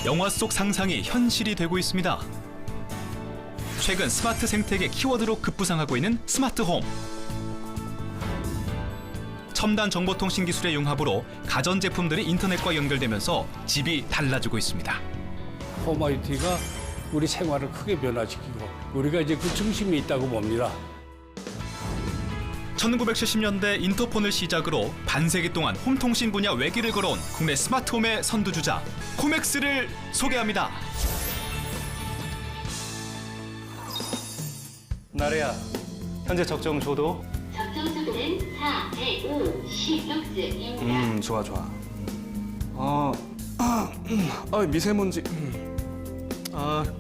영화 속 상상이 현실이 되고 있습니다. 최근 스마트 생태계 키워드로 급부상하고 있는 스마트홈. 첨단 정보통신 기술의 융합으로 가전제품들이 인터넷과 연결되면서 집이 달라지고 있습니다. 홈 IoT가 우리 생활을 크게 변화시키고 우리가 이제 그 중심에 있다고 봅니다. 1970년대 인터폰을 시작으로 반세기 동안 홈통신 분야 외길을 걸어온 국내 스마트홈의 선두주자 코맥스를 소개합니다. 나래야, 현재 적정 조도? 적정 속도는 4, 105, 10룩스입니다. 좋아. 미세먼지.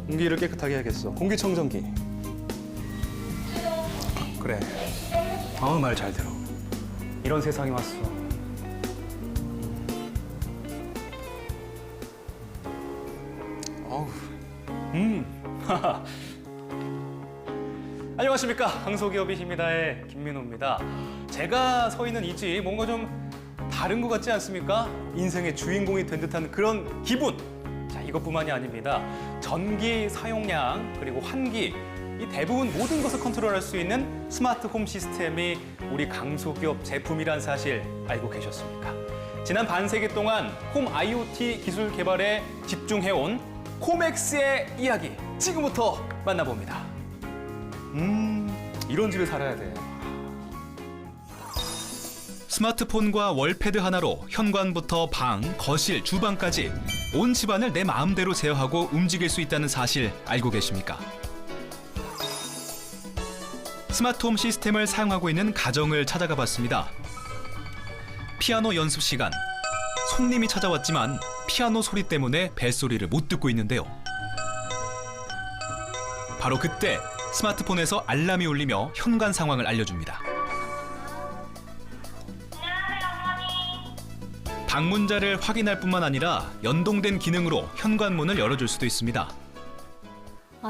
공기를 깨끗하게 해야겠어. 공기청정기. 그래. 말 잘 들어. 이런 세상이 왔어. 안녕하십니까. 강소기업의 힘이 다해 김민호입니다. 제가 서 있는 이 집 뭔가 좀 다른 것 같지 않습니까? 인생의 주인공이 된 듯한 그런 기분. 자, 이것뿐만이 아닙니다. 전기 사용량 그리고 환기 이 대부분 모든 것을 컨트롤할 수 있는 스마트 홈 시스템이 우리 강소기업 제품이란 사실 알고 계셨습니까? 지난 반세기 동안 홈 IoT 기술 개발에 집중해온 코맥스의 이야기 지금부터 만나봅니다. 이런 집에 살아야 돼. 스마트폰과 월패드 하나로 현관부터 방, 거실, 주방까지 온 집안을 내 마음대로 제어하고 움직일 수 있다는 사실 알고 계십니까? 스마트홈 시스템을 사용하고 있는 가정을 찾아가 봤습니다. 피아노 연습 시간. 손님이 찾아왔지만 피아노 소리 때문에 벨소리를 못 듣고 있는데요. 바로 그때 스마트폰에서 알람이 울리며 현관 상황을 알려줍니다. 방문자를 확인할 뿐만 아니라 연동된 기능으로 현관문을 열어줄 수도 있습니다.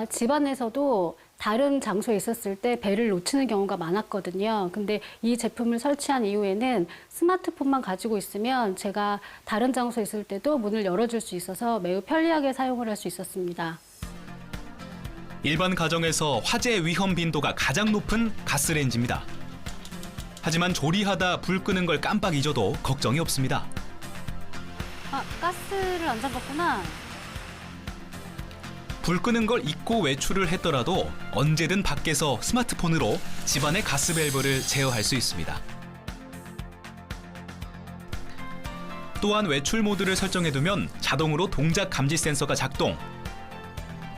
집안에서도 다른 장소에 있었을 때 벨을 놓치는 경우가 많았거든요. 근데 이 제품을 설치한 이후에는 스마트폰만 가지고 있으면 제가 다른 장소에 있을 때도 문을 열어줄 수 있어서 매우 편리하게 사용을 할 수 있었습니다. 일반 가정에서 화재 위험 빈도가 가장 높은 가스레인지입니다. 하지만 조리하다 불 끄는 걸 깜빡 잊어도 걱정이 없습니다. 가스를 안 잠갔구나. 불 끄는 걸 잊고 외출을 했더라도 언제든 밖에서 스마트폰으로 집안의 가스 밸브를 제어할 수 있습니다. 또한 외출 모드를 설정해두면 자동으로 동작 감지 센서가 작동.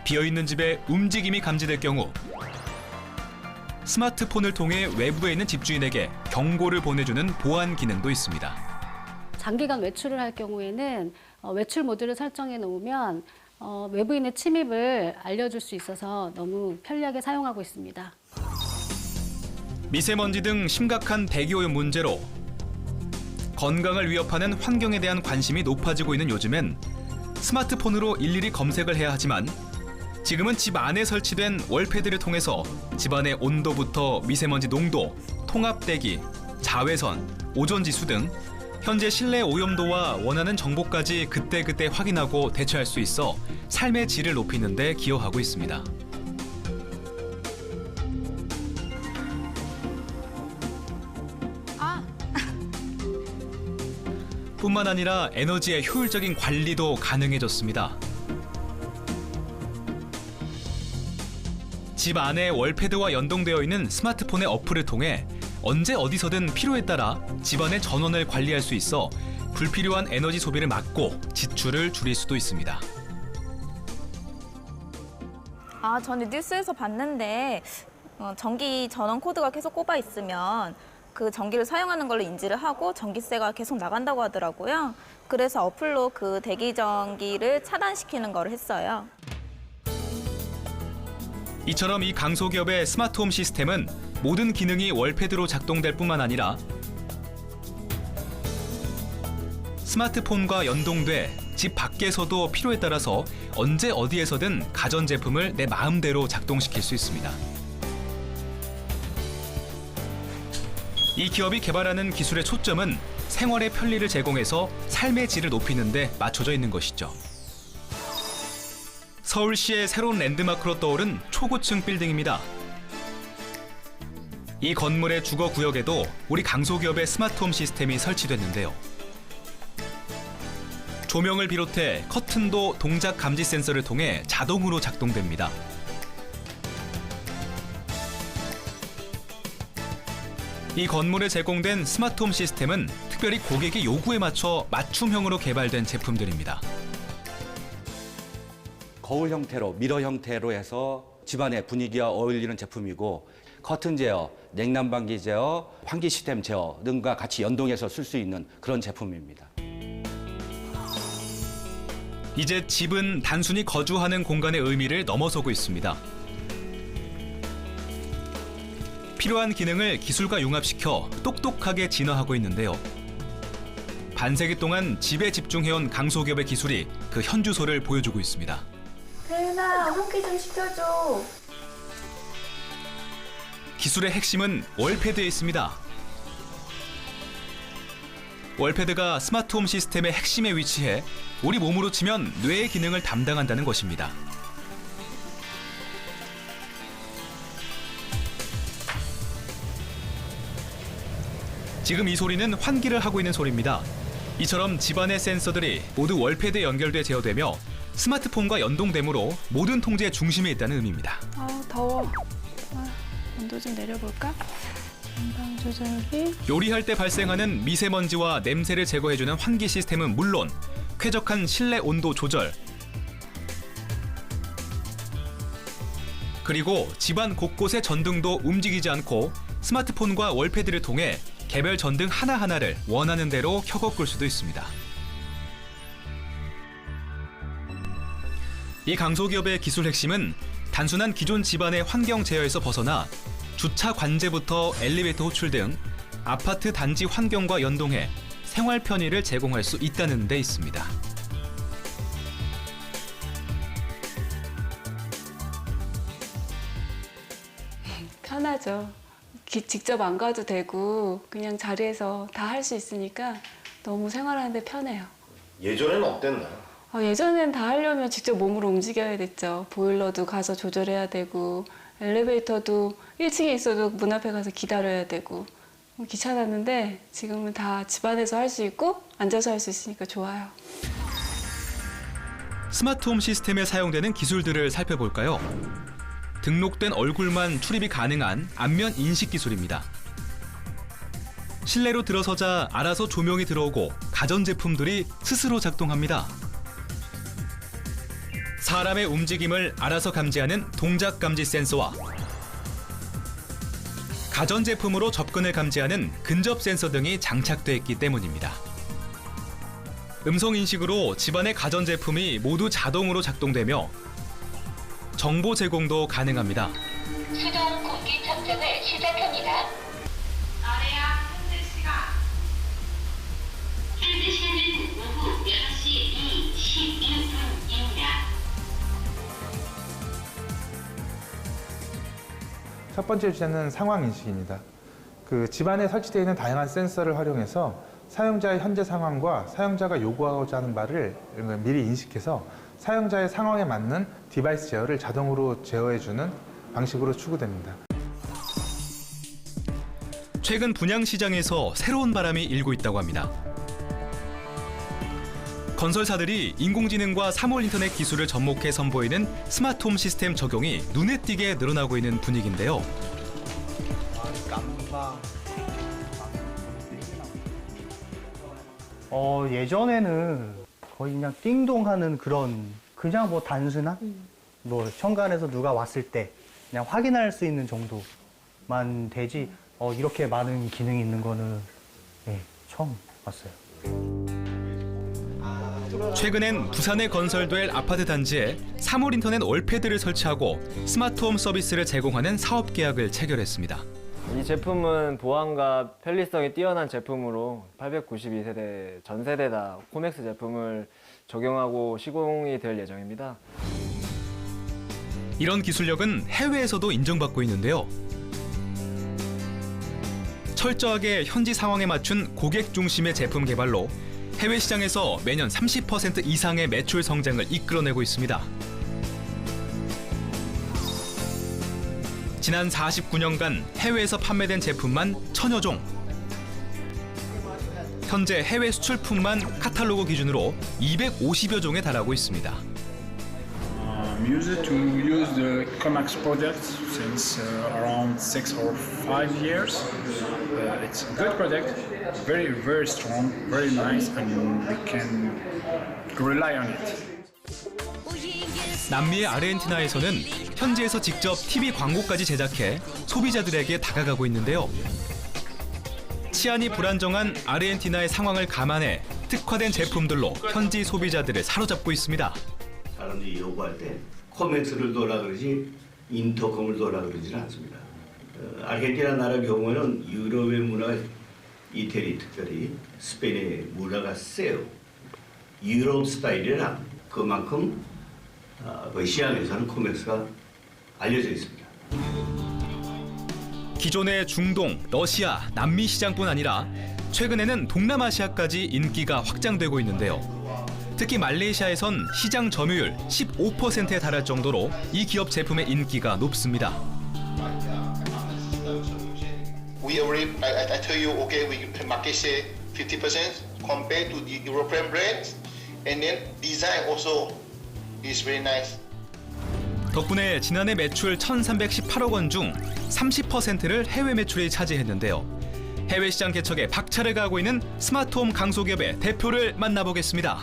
비어있는 집에 움직임이 감지될 경우 스마트폰을 통해 외부에 있는 집주인에게 경고를 보내주는 보안 기능도 있습니다. 장기간 외출을 할 경우에는 외출 모드를 설정해 놓으면 외부인의 침입을 알려줄 수 있어서 너무 편리하게 사용하고 있습니다. 미세먼지 등 심각한 대기오염 문제로 건강을 위협하는 환경에 대한 관심이 높아지고 있는 요즘엔 스마트폰으로 일일이 검색을 해야 하지만 지금은 집 안에 설치된 월패드를 통해서 집안의 온도부터 미세먼지 농도, 통합대기, 자외선, 오존지수 등 현재 실내 오염도와 원하는 정보까지 그때그때 확인하고 대처할 수 있어 삶의 질을 높이는 데 기여하고 있습니다. 뿐만 아니라 에너지의 효율적인 관리도 가능해졌습니다. 집 안에 월패드와 연동되어 있는 스마트폰의 어플을 통해 언제 어디서든 필요에 따라 집안의 전원을 관리할 수 있어 불필요한 에너지 소비를 막고 지출을 줄일 수도 있습니다. 저는 뉴스에서 봤는데 전기 전원 코드가 계속 꼽아 있으면 그 전기를 사용하는 걸로 인지를 하고 전기세가 계속 나간다고 하더라고요. 그래서 어플로 그 대기 전기를 차단시키는 걸 했어요. 이처럼 이 강소기업의 스마트홈 시스템은 모든 기능이 월패드로 작동될 뿐만 아니라 스마트폰과 연동돼 집 밖에서도 필요에 따라서 언제 어디에서든 가전제품을 내 마음대로 작동시킬 수 있습니다. 이 기업이 개발하는 기술의 초점은 생활의 편리를 제공해서 삶의 질을 높이는 데 맞춰져 있는 것이죠. 서울시의 새로운 랜드마크로 떠오른 초고층 빌딩입니다. 이 건물의 주거 구역에도 우리 강소기업의 스마트홈 시스템이 설치됐는데요. 조명을 비롯해 커튼도 동작 감지 센서를 통해 자동으로 작동됩니다. 이 건물에 제공된 스마트홈 시스템은 특별히 고객의 요구에 맞춰 맞춤형으로 개발된 제품들입니다. 거울 형태로, 미러 형태로 해서 집안의 분위기와 어울리는 제품이고 커튼 제어, 냉난방기 제어, 환기 시스템 제어 등과 같이 연동해서 쓸 수 있는 그런 제품입니다. 이제 집은 단순히 거주하는 공간의 의미를 넘어서고 있습니다. 필요한 기능을 기술과 융합시켜 똑똑하게 진화하고 있는데요. 반세기 동안 집에 집중해온 강소기업의 기술이 그 현주소를 보여주고 있습니다. 태윤아, 환기 좀 시켜줘. 기술의 핵심은 월패드에 있습니다. 월패드가 스마트홈 시스템의 핵심에 위치해 우리 몸으로 치면 뇌의 기능을 담당한다는 것입니다. 지금 이 소리는 환기를 하고 있는 소리입니다. 이처럼 집안의 센서들이 모두 월패드에 연결돼 제어되며 스마트폰과 연동되므로 모든 통제의 중심에 있다는 의미입니다. 더워. 온도 좀 내려볼까? 전방 조절기. 요리할 때 발생하는 미세먼지와 냄새를 제거해주는 환기 시스템은 물론 쾌적한 실내 온도 조절, 그리고 집안 곳곳의 전등도 움직이지 않고 스마트폰과 월패드를 통해 개별 전등 하나하나를 원하는 대로 켜고 끌 수도 있습니다. 이 강소기업의 기술 핵심은 단순한 기존 집안의 환경 제어에서 벗어나 주차 관제부터 엘리베이터 호출 등 아파트 단지 환경과 연동해 생활 편의를 제공할 수 있다는 데 있습니다. 편하죠. 직접 안 가도 되고 그냥 자리에서 다 할 수 있으니까 너무 생활하는데 편해요. 예전에는 어땠나요? 예전엔 다 하려면 직접 몸으로 움직여야 됐죠. 보일러도 가서 조절해야 되고 엘리베이터도 1층에 있어도 문 앞에 가서 기다려야 되고 귀찮았는데 지금은 다 집안에서 할 수 있고 앉아서 할 수 있으니까 좋아요. 스마트홈 시스템에 사용되는 기술들을 살펴볼까요? 등록된 얼굴만 출입이 가능한 안면 인식 기술입니다. 실내로 들어서자 알아서 조명이 들어오고 가전제품들이 스스로 작동합니다. 사람의 움직임을 알아서 감지하는 동작 감지 센서와 가전제품으로 접근을 감지하는 근접 센서 등이 장착돼 있기 때문입니다. 음성인식으로 집안의 가전제품이 모두 자동으로 작동되며 정보 제공도 가능합니다. 수동 공기 청정을 시작합니다. 아래야 현재 시간. 현재 시간은 오후 6시 21분입니다. 첫 번째 주제는 상황 인식입니다. 집안에 설치되어 있는 다양한 센서를 활용해서 사용자의 현재 상황과 사용자가 요구하고자 하는 바를 미리 인식해서 사용자의 상황에 맞는 디바이스 제어를 자동으로 제어해주는 방식으로 추구됩니다. 최근 분양시장에서 새로운 바람이 일고 있다고 합니다. 건설사들이 인공지능과 3월 인터넷 기술을 접목해 선보이는 스마트홈 시스템 적용이 눈에 띄게 늘어나고 있는 분위기인데요. 예전에는 거의 그냥 띵동하는 그냥 뭐 단순한 뭐 현관에서 누가 왔을 때 그냥 확인할 수 있는 정도만 되지 이렇게 많은 기능이 있는 거는 처음 봤어요. 최근엔 부산에 건설될 아파트 단지에 3월 인터넷 월패드를 설치하고 스마트홈 서비스를 제공하는 사업 계약을 체결했습니다. 이 제품은 보안과 편리성이 뛰어난 제품으로 892세대 전 세대 다 코맥스 제품을 적용하고 시공이 될 예정입니다. 이런 기술력은 해외에서도 인정받고 있는데요. 철저하게 현지 상황에 맞춘 고객 중심의 제품 개발로 해외 시장에서 매년 30% 이상의 매출 성장을 이끌어내고 있습니다. 지난 49년간 해외에서 판매된 제품만 1000여 종. 현재 해외 수출품만 카탈로그 기준으로 250여 종에 달하고 있습니다. I'm used to use the Comax product since around 6 or 5 years. It's a good product, very, very strong, very nice, and we can rely on it. 남미의 아르헨티나에서는 현지에서 직접 TV 광고까지 제작해 소비자들에게 다가가고 있는데요. 치안이 불안정한 아르헨티나의 상황을 감안해 특화된 제품들로 현지 소비자들을 사로잡고 있습니다. 사람들이 요구할 때 코맥스를 넣으라 그러지 인터콤을 넣으라 그러지는 않습니다. 아르헨티나 나라 경우에는 유럽의 문화, 이태리 특별히 스페인의 문화가 세요. 유럽 스타일이라 그만큼 그 시장에서는 코맥스가 알려져 있습니다. 기존의 중동, 러시아, 남미 시장뿐 아니라 최근에는 동남아시아까지 인기가 확장되고 있는데요. 특히 말레이시아에선 시장 점유율 15%에 달할 정도로 이 기업 제품의 인기가 높습니다. We already, I tell you, okay, we market share 50% compared to the European brands, and then design also is very nice. 덕분에 지난해 매출 1,318억 원 중 30%를 해외 매출이 차지했는데요. 해외 시장 개척에 박차를 가하고 있는 스마트홈 강소기업의 대표를 만나보겠습니다.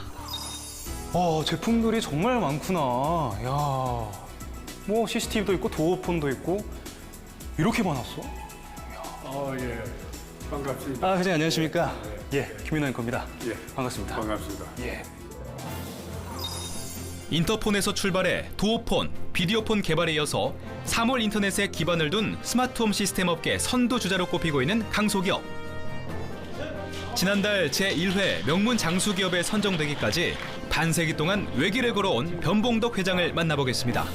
제품들이 정말 많구나. 야, 뭐 CCTV도 있고 도어폰도 있고 이렇게 많았어? 예. 반갑습니다. 아, 회장님 안녕하십니까? 예, 김민호 앵커입니다. 예. 반갑습니다. 반갑습니다. 예. 인터폰에서 출발해 도어폰, 비디오폰 개발에 이어서 3월 인터넷에 기반을 둔 스마트홈 시스템 업계 선두주자로 꼽히고 있는 강소기업. 지난달 제1회 명문 장수기업에 선정되기까지 반세기 동안 외길을 걸어온 변봉덕 회장을 만나보겠습니다.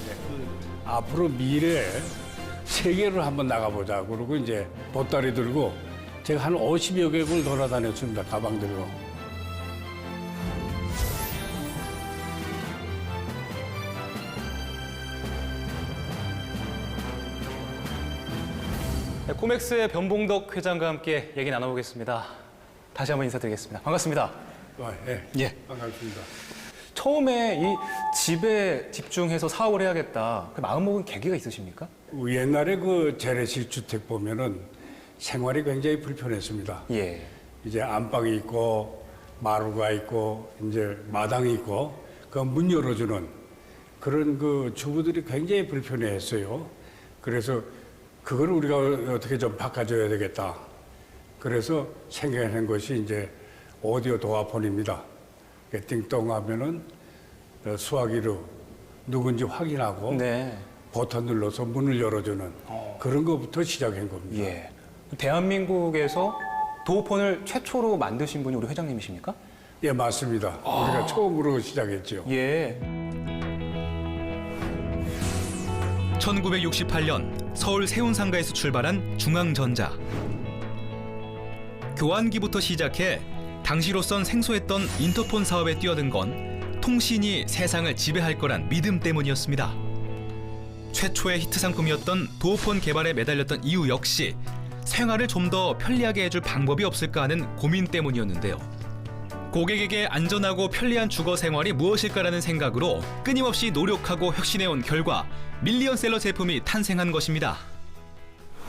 앞으로 미래 세계를 한번 나가보자. 그러고 이제 보따리 들고 제가 한 50여 개국을 돌아다녔습니다. 가방 들고. 네, 코맥스의 변봉덕 회장과 함께 얘기 나눠보겠습니다. 다시 한번 인사드리겠습니다. 반갑습니다. 예. 예. 반갑습니다. 처음에 이 집에 집중해서 사업을 해야겠다. 그 마음먹은 계기가 있으십니까? 옛날에 그 재래식 주택 보면은 생활이 굉장히 불편했습니다. 예. 이제 안방이 있고 마루가 있고 이제 마당이 있고 그 문 열어주는 그런 그 주부들이 굉장히 불편해했어요. 그래서 그걸 우리가 어떻게 좀 바꿔줘야 되겠다. 그래서 생겨난 것이 이제 오디오 도어폰입니다. 띵동 하면은 수화기로 누군지 확인하고 네. 버튼 눌러서 문을 열어주는 그런 것부터 시작한 겁니다. 예. 대한민국에서 도어폰을 최초로 만드신 분이 우리 회장님이십니까? 예, 맞습니다. 우리가 처음으로 시작했죠. 예. 1968년 서울 세운상가에서 출발한 중앙전자. 교환기부터 시작해 당시로선 생소했던 인터폰 사업에 뛰어든 건 통신이 세상을 지배할 거란 믿음 때문이었습니다. 최초의 히트 상품이었던 도어폰 개발에 매달렸던 이유 역시 생활을 좀 더 편리하게 해줄 방법이 없을까 하는 고민 때문이었는데요. 고객에게 안전하고 편리한 주거 생활이 무엇일까라는 생각으로 끊임없이 노력하고 혁신해온 결과 밀리언셀러 제품이 탄생한 것입니다.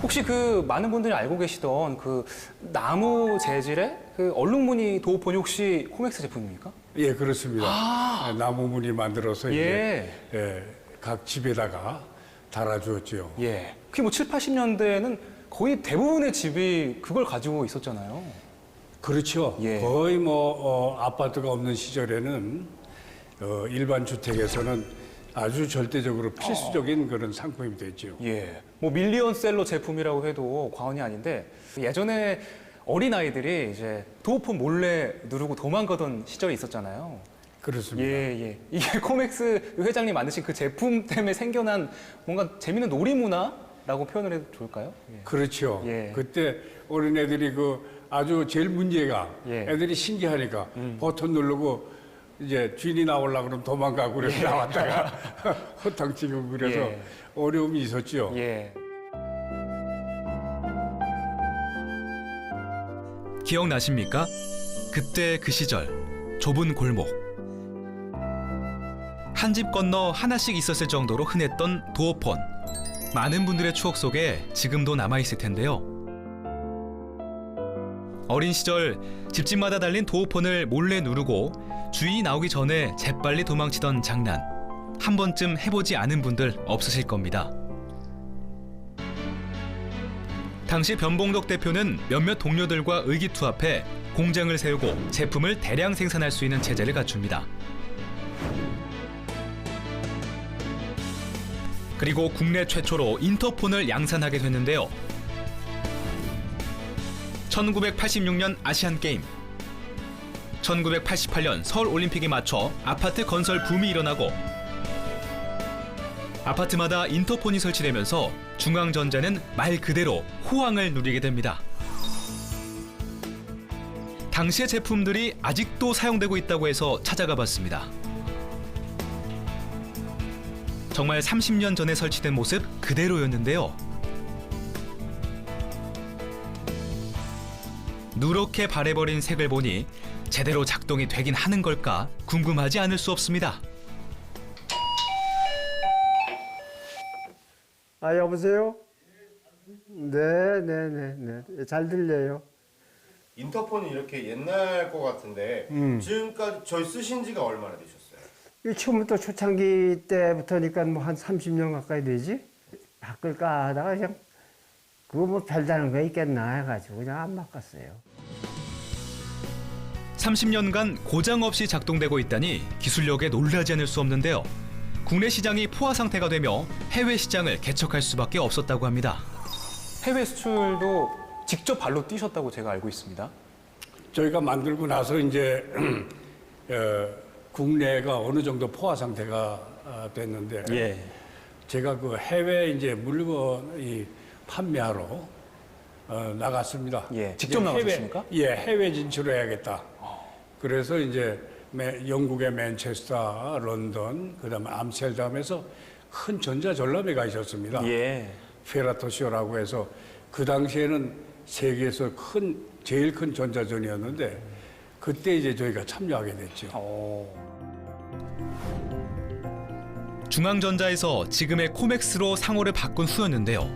혹시 그 많은 분들이 알고 계시던 그 나무 재질의 그 얼룩무늬 도어폰이 혹시 코맥스 제품입니까? 예, 그렇습니다. 나무 무늬 만들어서 예. 이제 각 집에다가 달아주었죠. 예. 그게 뭐 7, 80년대에는 거의 대부분의 집이 그걸 가지고 있었잖아요. 그렇죠. 예. 거의 뭐 아파트가 없는 시절에는 일반 주택에서는 아주 절대적으로 필수적인 그런 상품이 됐죠. 예. 뭐 밀리언셀러 제품이라고 해도 과언이 아닌데 예전에 어린아이들이 이제 도어폰 몰래 누르고 도망가던 시절이 있었잖아요. 그렇습니다. 예, 예. 이게 코맥스 회장님 만드신 그 제품 때문에 생겨난 뭔가 재밌는 놀이문화라고 표현을 해도 좋을까요? 예. 그렇죠. 예. 그때 어린애들이 그 아주 제일 문제가 예. 애들이 신기하니까 버튼 누르고 이제 주인이 나오려고 그러면 도망가고 그래서 나왔다가 허탕치고 그래서 예. 어려움이 있었죠. 예. 기억나십니까? 그때 그 시절 좁은 골목. 한 집 건너 하나씩 있었을 정도로 흔했던 도어폰. 많은 분들의 추억 속에 지금도 남아있을 텐데요. 어린 시절 집집마다 달린 도어폰을 몰래 누르고 주인이 나오기 전에 재빨리 도망치던 장난. 한 번쯤 해보지 않은 분들 없으실 겁니다. 당시 변봉덕 대표는 몇몇 동료들과 의기투합해 공장을 세우고 제품을 대량 생산할 수 있는 체제를 갖춥니다. 그리고 국내 최초로 인터폰을 양산하게 됐는데요. 1986년 아시안게임, 1988년 서울올림픽에 맞춰 아파트 건설 붐이 일어나고 아파트마다 인터폰이 설치되면서 중앙전자는 말 그대로 호황을 누리게 됩니다. 당시의 제품들이 아직도 사용되고 있다고 해서 찾아가 봤습니다. 정말 30년 전에 설치된 모습 그대로였는데요. 누렇게 바래버린 색을 보니 제대로 작동이 되긴 하는 걸까 궁금하지 않을 수 없습니다. 아, 여보세요? 네. 잘 들려요. 인터폰이 이렇게 옛날 거 같은데 지금까지 저희 쓰신 지가 얼마나 되셨어요? 이 처음부터 초창기 때부터니까 뭐 한 30년 가까이 되지? 바꿀까 하다가 그냥 그거 뭐 별다른 거 있겠나 해가지고 그냥 안 바꿨어요. 30년간 고장 없이 작동되고 있다니 기술력에 놀라지 않을 수 없는데요. 국내 시장이 포화 상태가 되며 해외 시장을 개척할 수밖에 없었다고 합니다. 해외 수출도 직접 발로 뛰셨다고 제가 알고 있습니다. 저희가 만들고 나서 이제 국내가 어느 정도 포화 상태가 됐는데 제가 그 해외 이제 물건 이 판매하러 나갔습니다. 직접 나가셨습니까? 해외 진출을 해야겠다. 그래서 이제 영국의 맨체스터, 런던, 그다음에 암스테르담에서 큰 전자전람회가 있었습니다. 페라토시오라고 해서 그 당시에는 세계에서 제일 큰 전자전이었는데 그때 이제 저희가 참여하게 됐죠. 중앙전자에서 지금의 코맥스로 상호를 바꾼 후였는데요.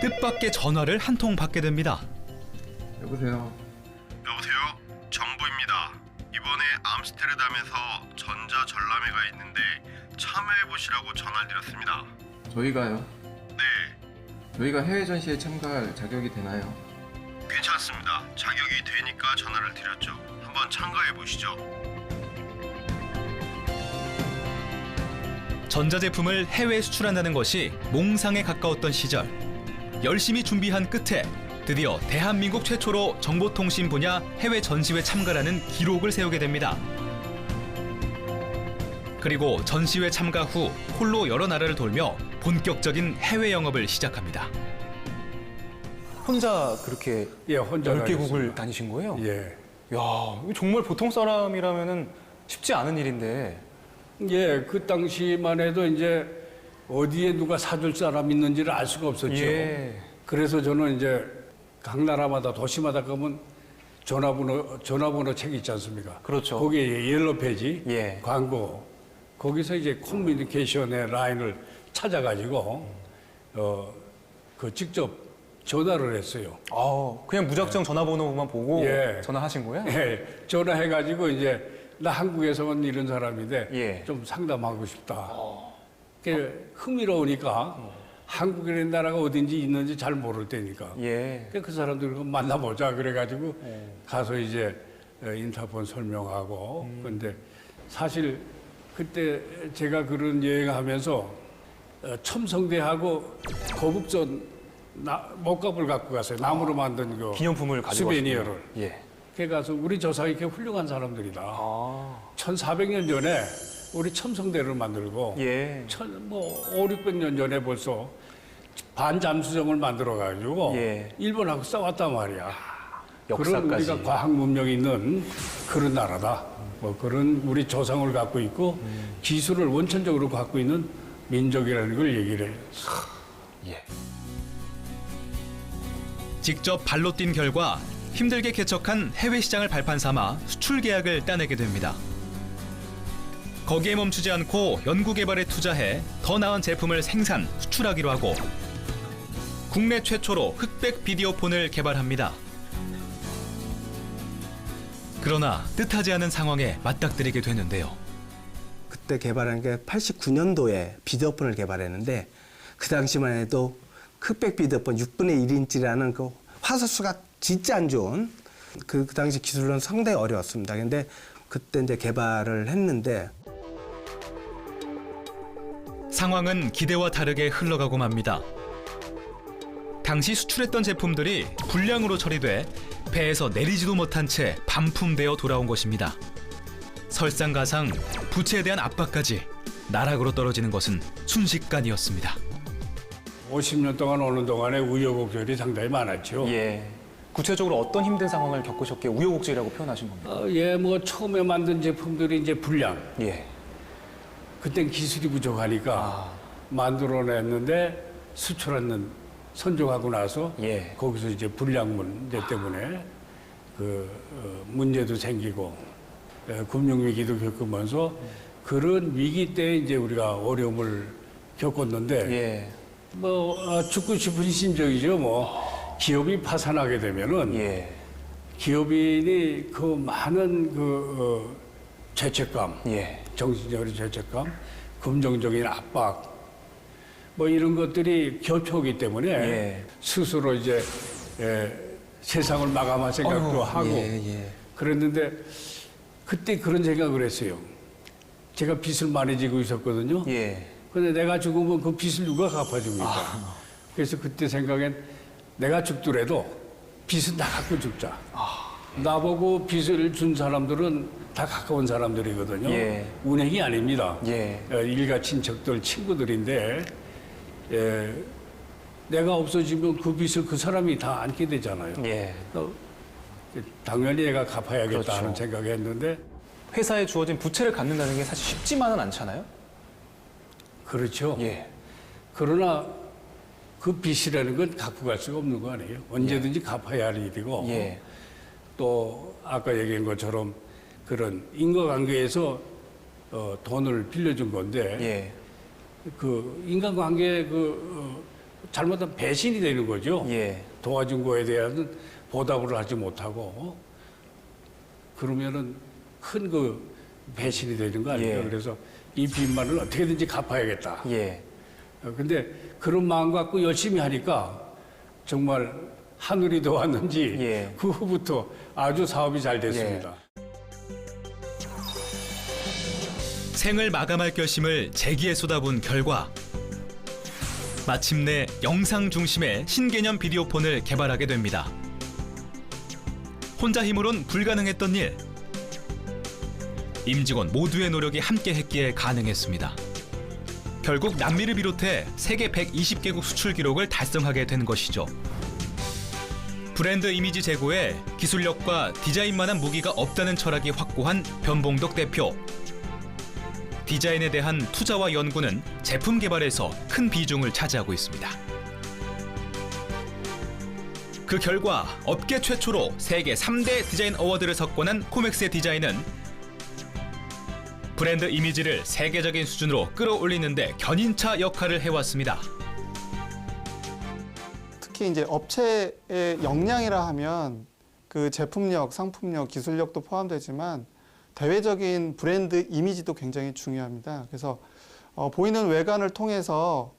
뜻밖의 전화를 한 통 받게 됩니다. 여보세요. 여보세요? 정부입니다. 이번에 암스테르담에서 전자전람회가 있는데 참여해보시라고 전화를 드렸습니다. 저희가요? 네, 저희가 해외 전시에 참가할 자격이 되나요? 괜찮습니다. 자격이 되니까 전화를 드렸죠. 한번 참가해보시죠. 전자제품을 해외에 수출한다는 것이 몽상에 가까웠던 시절. 열심히 준비한 끝에 드디어 대한민국 최초로 정보통신 분야 해외 전시회 참가라는 기록을 세우게 됩니다. 그리고 전시회 참가 후 홀로 여러 나라를 돌며 본격적인 해외 영업을 시작합니다. 혼자 그렇게 혼자 10개국을 다니신 거예요? 야, 정말 보통 사람이라면은 쉽지 않은 일인데. 그 당시만 해도 이제 어디에 누가 사줄 사람 있는지를 알 수가 없었죠. 그래서 저는 이제 각 나라마다 도시마다 가면 전화번호 책 있지 않습니까? 그렇죠. 거기에 옐로 페이지, 광고. 거기서 이제 커뮤니케이션의 라인을 찾아가지고 직접 전화를 했어요. 그냥 무작정 전화번호만 보고 전화하신 거예요? 전화해가지고 이제 나 한국에서 온 이런 사람인데 좀 상담하고 싶다. 흥미로우니까 한국이라는 나라가 어딘지 있는지 잘 모를 때니까. 그 사람들 만나보자 그래가지고 가서 이제 인터폰 설명하고. 근데 사실 그때 제가 그런 여행하면서 첨성대하고 거북선 목갑을 갖고 갔어요. 나무로 만든 그 기념품을 가지고 스베니어를. 그래 가서 우리 조상이 이렇게 훌륭한 사람들이다. 1400년 전에 우리 첨성대를 만들고 5, 600년 전에 벌써 반잠수정을 만들어가지고 일본하고 싸웠단 말이야. 그런 우리가 과학 문명이 있는 그런 나라다. 뭐 그런 우리 조상을 갖고 있고 기술을 원천적으로 갖고 있는 민족이라는 걸 얘기를 해요. 직접 발로 뛴 결과 힘들게 개척한 해외 시장을 발판 삼아 수출 계약을 따내게 됩니다. 거기에 멈추지 않고 연구 개발에 투자해 더 나은 제품을 생산, 수출하기로 하고 국내 최초로 흑백 비디오폰을 개발합니다. 그러나 뜻하지 않은 상황에 맞닥뜨리게 되는데요. 그때 개발한 게 89년도에 비디오폰을 개발했는데 그 당시만 해도 흑백 비디오폰 6분의 1인치라는 그 화소수가 진짜 안 좋은 그 당시 기술로는 상당히 어려웠습니다. 근데 그때 이제 개발을 했는데 상황은 기대와 다르게 흘러가고 맙니다. 당시 수출했던 제품들이 불량으로 처리돼 배에서 내리지도 못한 채 반품되어 돌아온 것입니다. 설상가상 부채에 대한 압박까지 나락으로 떨어지는 것은 순식간이었습니다. 50년 동안 오는 동안에 우여곡절이 상당히 많았죠. 예. 구체적으로 어떤 힘든 상황을 겪으셨기에 우여곡절이라고 표현하신 겁니까? 뭐 처음에 만든 제품들이 이제 불량. 예. 그땐 기술이 부족하니까 만들어냈는데 수출하는 선정하고 나서 거기서 이제 불량 문제 때문에 문제도 생기고 금융 위기도 겪으면서 그런 위기 때 이제 우리가 어려움을 겪었는데 죽고 싶은 심정이죠. 뭐 기업이 파산하게 되면은 기업인이 그 많은 죄책감, 정신적인 죄책감, 금전적인 압박, 뭐 이런 것들이 겹쳐오기 때문에 스스로 이제 세상을 마감할 생각도 하고 그랬는데 그때 그런 생각을 했어요. 제가 빚을 많이 지고 있었거든요. 근데 내가 죽으면 그 빚을 누가 갚아줍니까? 그래서 그때 생각엔 내가 죽더라도 빚은 다 갖고 죽자. 나보고 빚을 준 사람들은 다 가까운 사람들이거든요. 운행이 아닙니다. 일가 친척들, 친구들인데 내가 없어지면 그 빚을 그 사람이 다 안게 되잖아요. 당연히 내가 갚아야겠다 하는 생각을 했는데 회사에 주어진 부채를 갚는다는 게 사실 쉽지만은 않잖아요. 그렇죠. 그러나 그 빚이라는 건 갖고 갈 수가 없는 거 아니에요. 언제든지 갚아야 할 일이고 또 아까 얘기한 것처럼 그런 인과관계에서 돈을 빌려준 건데 그 인간관계 잘못하면 배신이 되는 거죠. 도와준 거에 대한 보답을 하지 못하고 그러면은 큰 배신이 되는 거 아니에요. 그래서 이 빚만을 어떻게든지 갚아야겠다. 근데 그런 마음 갖고 열심히 하니까 정말 하늘이 도왔는지 그 후부터 아주 사업이 잘 됐습니다. 생을 마감할 결심을 재기에 쏟아부은 결과 마침내 영상 중심의 신개념 비디오폰을 개발하게 됩니다. 혼자 힘으론 불가능했던 일. 임직원 모두의 노력이 함께했기에 가능했습니다. 결국 남미를 비롯해 세계 120개국 수출 기록을 달성하게 된 것이죠. 브랜드 이미지 제고에 기술력과 디자인만한 무기가 없다는 철학이 확고한 변봉덕 대표. 디자인에 대한 투자와 연구는 제품 개발에서 큰 비중을 차지하고 있습니다. 그 결과 업계 최초로 세계 3대 디자인 어워드를 석권한 코맥스의 디자인은 브랜드 이미지를 세계적인 수준으로 끌어올리는 데 견인차 역할을 해왔습니다. 특히 이제 업체의 역량이라 하면 그 제품력, 상품력, 기술력도 포함되지만 대외적인 브랜드 이미지도 굉장히 중요합니다. 그래서 보이는 외관을 통해서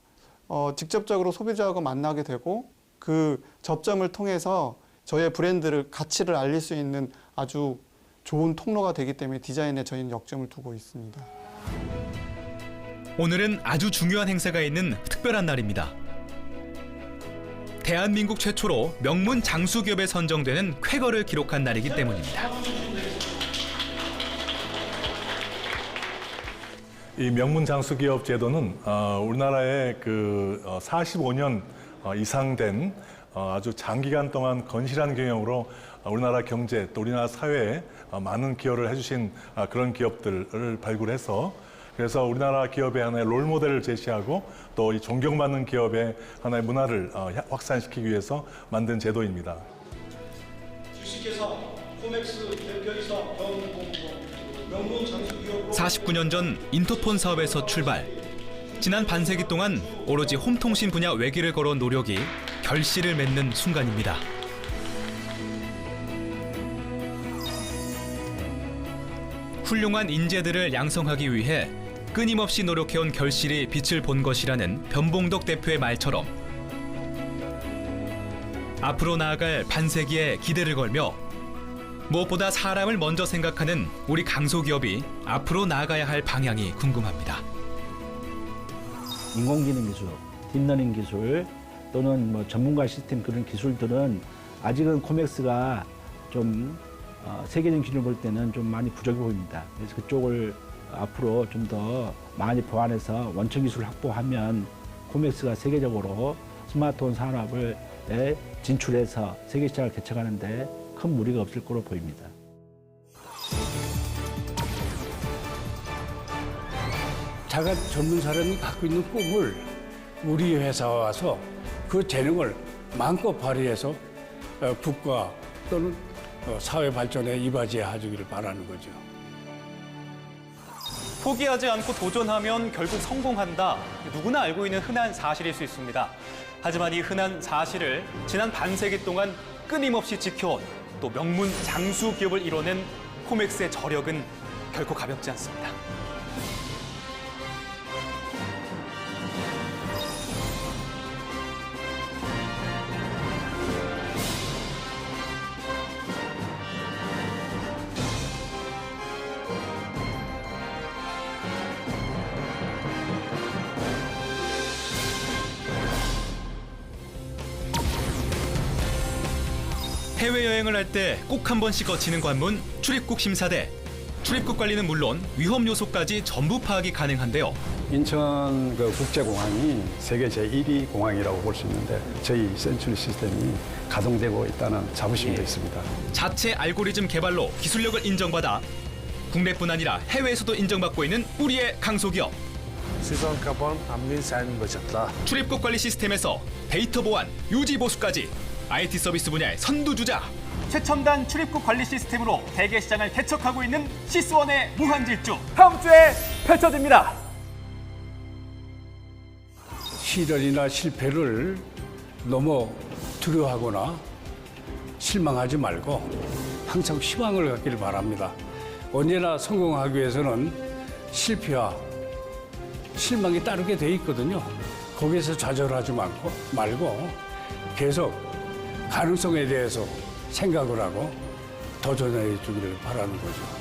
직접적으로 소비자하고 만나게 되고 그 접점을 통해서 저희의 브랜드를 가치를 알릴 수 있는 아주 좋은 통로가 되기 때문에 디자인에 저희는 역점을 두고 있습니다. 오늘은 아주 중요한 행사가 있는 특별한 날입니다. 대한민국 최초로 명문 장수기업에 선정되는 쾌거를 기록한 날이기 때문입니다. 이 명문 장수기업 제도는 우리나라의 45년 이상 된 아주 장기간 동안 건실한 경영으로 우리나라 경제 또 우리나라 사회에 많은 기여를 해주신 그런 기업들을 발굴해서 그래서 우리나라 기업의 하나의 롤모델을 제시하고 또 이 존경받는 기업의 하나의 문화를 확산시키기 위해서 만든 제도입니다. 주식회사 코맥스 대표이사 변봉범, 명문 장수기업으로 49년 전 인터폰 사업에서 출발. 지난 반세기 동안 오로지 홈통신 분야 외길을 걸어온 노력이 결실을 맺는 순간입니다. 훌륭한 인재들을 양성하기 위해 끊임없이 노력해온 결실이 빛을 본 것이라는 변봉덕 대표의 말처럼 앞으로 나아갈 반세기에 기대를 걸며 무엇보다 사람을 먼저 생각하는 우리 강소기업이 앞으로 나아가야 할 방향이 궁금합니다. 인공지능 기술, 딥러닝 기술 또는 뭐 전문가 시스템 그런 기술들은 아직은 코맥스가 좀 세계적인 기준을 볼 때는 좀 많이 부족해 보입니다. 그래서 그쪽을 앞으로 좀 더 많이 보완해서 원천 기술을 확보하면 코맥스가 세계적으로 스마트폰 산업을 진출해서 세계 시장을 개척하는 데 큰 무리가 없을 거로 보입니다. 자가 젊은 사람이 갖고 있는 꿈을 우리 회사에 와서 그 재능을 마음껏 발휘해서 국가 또는 사회 발전에 이바지해 주기를 바라는 거죠. 포기하지 않고 도전하면 결국 성공한다. 누구나 알고 있는 흔한 사실일 수 있습니다. 하지만 이 흔한 사실을 지난 반세기 동안 끊임없이 지켜온 또 명문 장수 기업을 이뤄낸 코맥스의 저력은 결코 가볍지 않습니다. 해외여행을 할 때 꼭 한 번씩 거치는 관문 출입국 심사대. 출입국 관리는 물론 위험 요소까지 전부 파악이 가능한데요. 인천 국제공항이 세계 제1위 공항이라고 볼 수 있는데 저희 센츄리 시스템이 가동되고 있다는 자부심도 있습니다. 자체 알고리즘 개발로 기술력을 인정받아 국내뿐 아니라 해외에서도 인정받고 있는 우리의 강소기업. 수선 카본 안민 사인 버졌다. 출입국 관리 시스템에서 데이터 보안, 유지 보수까지 IT 서비스 분야의 선두주자. 최첨단 출입국 관리 시스템으로 대개 시장을 개척하고 있는 시스원의 무한 질주. 다음 주에 펼쳐집니다. 시련이나 실패를 너무 두려워하거나 실망하지 말고 항상 희망을 갖기를 바랍니다. 언제나 성공하기 위해서는 실패와 실망이 따르게 돼 있거든요. 거기에서 좌절하지 말고 계속 가능성에 대해서 생각을 하고 도전해 주기를 바라는 거죠.